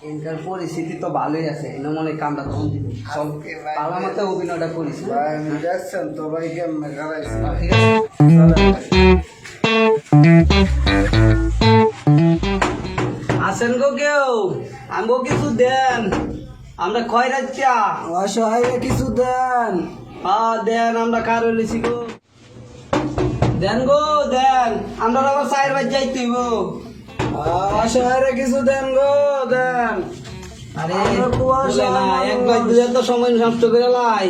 এনকার পরিস্থিতি তো ভালোই আছে, এনে মনে কামটা তখন দিব সব পালা মতো অভিনয়টা করিস। দেখছেন তো ভাই কেমন খারাইছে। ঠিক আছে, আসেন গো কেউ, আমগো কিছু দেন, আমরা খয়রাচ্ছা অসহায় কিছু দেন। দেন, আমরা কারো লিছি গো, দেন গো দেন, আমরা আবার চায়ের বাজ যাইতে গো। অসহায় কিছু দেন গো দেন। আরে আমরা কুয়াশা বলে না, মানুষ। এক বাজ দুই তো সময় নষ্ট করে লাই,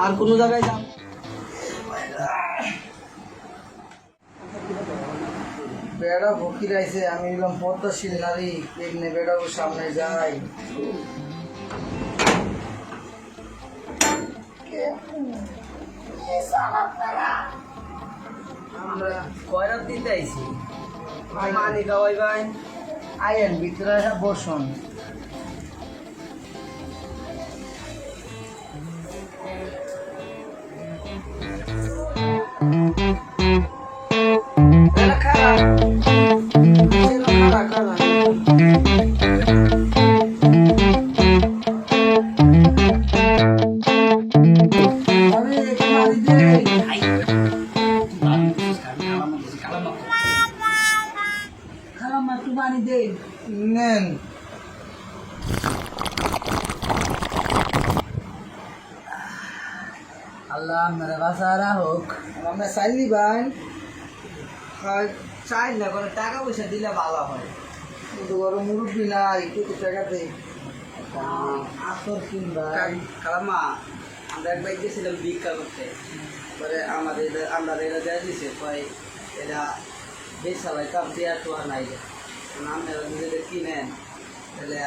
আর কোনো জায়গায় যাব বেড়া ফকির আইছে, আমি এলাম পদ্মাশীল নারী, এমনি বেড়াবো সামনে যাই। আমরা খয়রাত দিতে আইছি, মানি খাওয়াই ভাই। আইয়েন ভিতরে বসুন। খারাপ খারা খারা আরে মারি দে। খালাম্মা একটু পানি দে। নেন। আল্লাহ মেরে বাসারা হোক। আমরা চাইলি ভাই চাই না করে টাকা পয়সা দিলে ভালো হয়। কিন্তু বড় মুরব্বী নাই, কত টাকা দে আসর কিনবা। খালাম্মা, আমরা একবার গেছিলাম ভিক্ষা করতে, পরে আমরা এরা দেওয়া দিয়েছে, কয় এরা বেসালাই কাপ দেওয়া তো আর নাই, আপনারা নিজেদের কিনেন তাহলে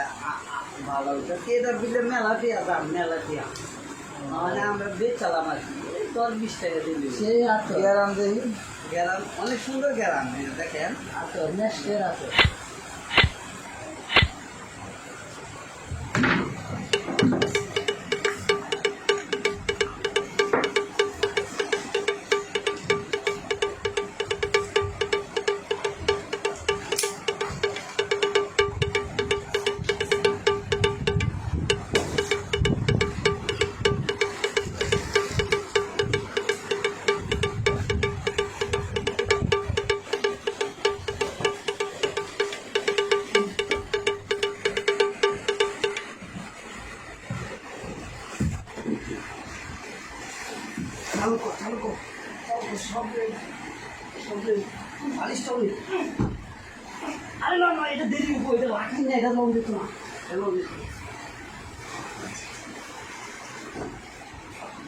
ভালো হইতো। কেদার বিলে মেলা দেওয়া দাম, মেলা দেওয়া মানে আমরা বেচালাম আর কি, 10-20 টাকা দিলি। সেই আসর গ্যারাম দেই। গেলাম, অনেক সুন্দর গেলাম, দেখেন আসর নেক্সটের আসর। চালকো সবে বালিশটা উনি, আরে না না, এটা দেরি হবো, এটা রাখি না, এটা লোক দিত না,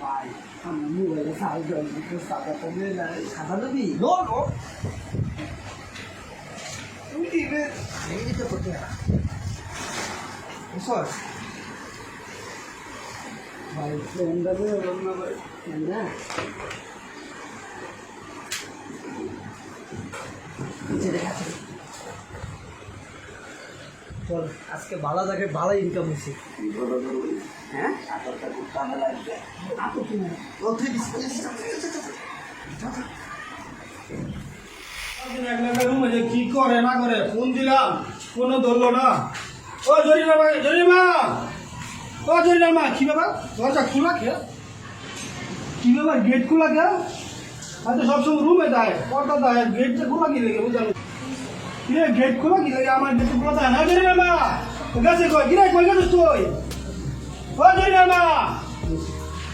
ভাই আমি মোবাইলে সাহায্য করতে সাদা কমে না সাদা দেবি লো লো তুমি দিবে এই দিতে করতে বুঝছস ভাই ফ্রেন্ডরা বললাম না ভাই না চল আজকে ভালো জায়গায় ভালো ইনকাম হয়েছে। হ্যাঁ কি করে না করে ফোন দিলাম, কোনো ধরলো না। ও জরিনা ভাই, জরিমা, ও জরিনা, কি ব্যাপার দরজা খোলা কে? কি ব্যাপার গেট খোলা কে? হয়তো সবসময় রুমে দেয়, কটা দেয়, গেটটা খোলা কি লেগে বুঝলাম। কিরে গেট খোলা কি লাগে? আমার গেট খোলা দেয় না। জরিনা গেছে কই? কিরে কই গেছিস তুই? ও জরিনা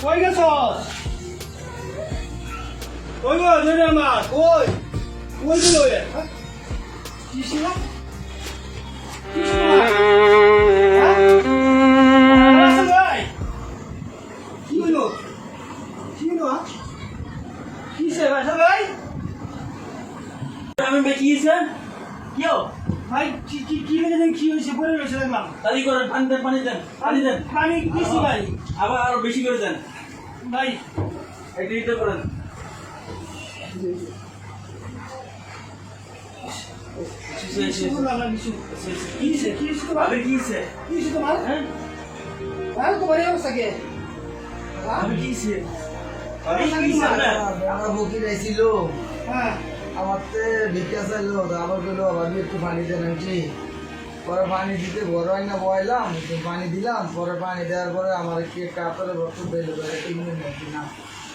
কই গেছস? ওই গো জরিনা কই? কই গেল এ? কি ছিল? কি ছিল? কি হলো? কি হলো? কি সে বাসা ভাই? আমি বেরিয়েছে কিও ভাই, কি দেখেন কি হয়েছে? পরে রয়েছে দেখলাম। তালি করেন, পানি দেন পানি কিছু ভাই, আবার আরো বেশি করে দেন ভাই একটু দিতে করেন। বললাম না কিছু। কি হয়েছে? কি হয়েছে তোমার? আমি কি হয়েছে? কি হয়েছে তোমার? হ্যাঁ ভাই তোমার এই অবস্থা কে? আমি কি হয়েছে? আমি অবস্থা কি কি হয়েছে তোমার? আপনার? বেড়া ফকির আইছিল, হ্যাঁ আমার তে ভিক্ষা চাইলো, আবার কইলো ভাবি একটু পানি দেন আনছি। পরে পানি দিতে বড় হয় না বয়লাম, পানি দিলাম, পরে পানি দেওয়ার পরে আমার কে কাপড়ে বছর দিল কিনবেন নাকি না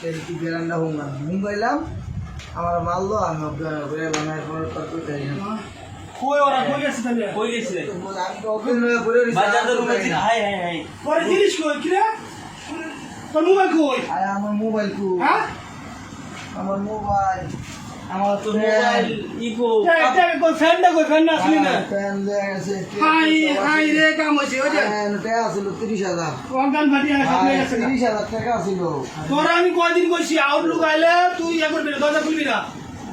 এই বেরান্ডা হুঙ্গাইলাম, আমার মারলো, আমি বেরোলাম, এরপরে তারপর যাই না। কই ওরা কই গেছে তাহলে? কই গেছিলে? আমি তো অফিস হয়ে ঘুরে দিছি, বাজারের রুমে ছিল। High high high. পরে জিনিস কই কি রে? তোর মোবাইল কই? আরে আমার মোবাইল কু, হ্যাঁ? আমার মোবাইল আমার তো মোবাইল ইকো। কই ফ্যানটা কই? ফ্যান না আসলি না? ফ্যান লেগেছে, হাই হাই রে কাম হইছে ওই যে টাকা ছিল 30,000, অঙ্কান ভাটিয়া সব নিয়ে গেছে না। 30,000 টাকা ছিল। তোরা আমি কয়দিন কইছি আউটলুক আইলে তুই একবার বের দরজা খুলবি না,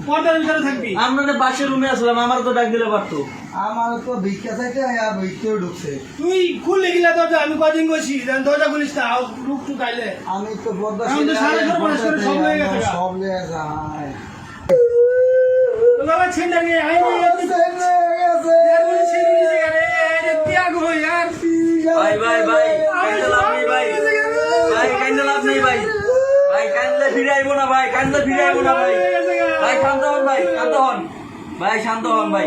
পর্দার ভিতরে থাকবি। আমরা পাশের রুমে আসলাম, আমার তো ডাক দিলে পারতো। আমার তো ভিক্ষা চাইতে আর ভিক্ষেও ঢুকছে। তুই খুললে গিলা দরজা, আমি কয়দিন কইছি দরজা খুলিস না আউটলুক টুক আইলে। আমি তো বদ্ধ এখন তো সারা ঘর মানুষ করে সব লেগে গেছে গা। সব লেগে যায়। তো বাবা ছেলে রে আই রে আপনি তো এরবি ছেলে রে রে রে ত্যাগ হই यार। ভাই ভাই ভাই কাইন্দে লাভ নেই ভাই, ভাই কাইন্দে লাভ নেই ভাই, ভাই কাইন্দে ফিরাইবো না ভাই, কাইন্দে ফিরাইবো না ভাই, ভাই শান্ত হন ভাই, শান্ত হন ভাই, শান্ত হন ভাই।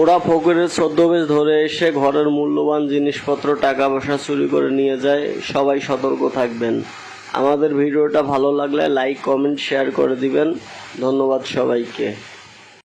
ওরা ফকিরের ছদ্মবেশ ধরে এসে ঘরের মূল্যবান জিনিসপত্র টাকা পয়সা চুরি করে নিয়ে যায়। সবাই সতর্ক থাকবেন। আমাদের ভিডিওটা ভালো লাগলে লাইক কমেন্ট শেয়ার করে দিবেন। ধন্যবাদ সবাইকে।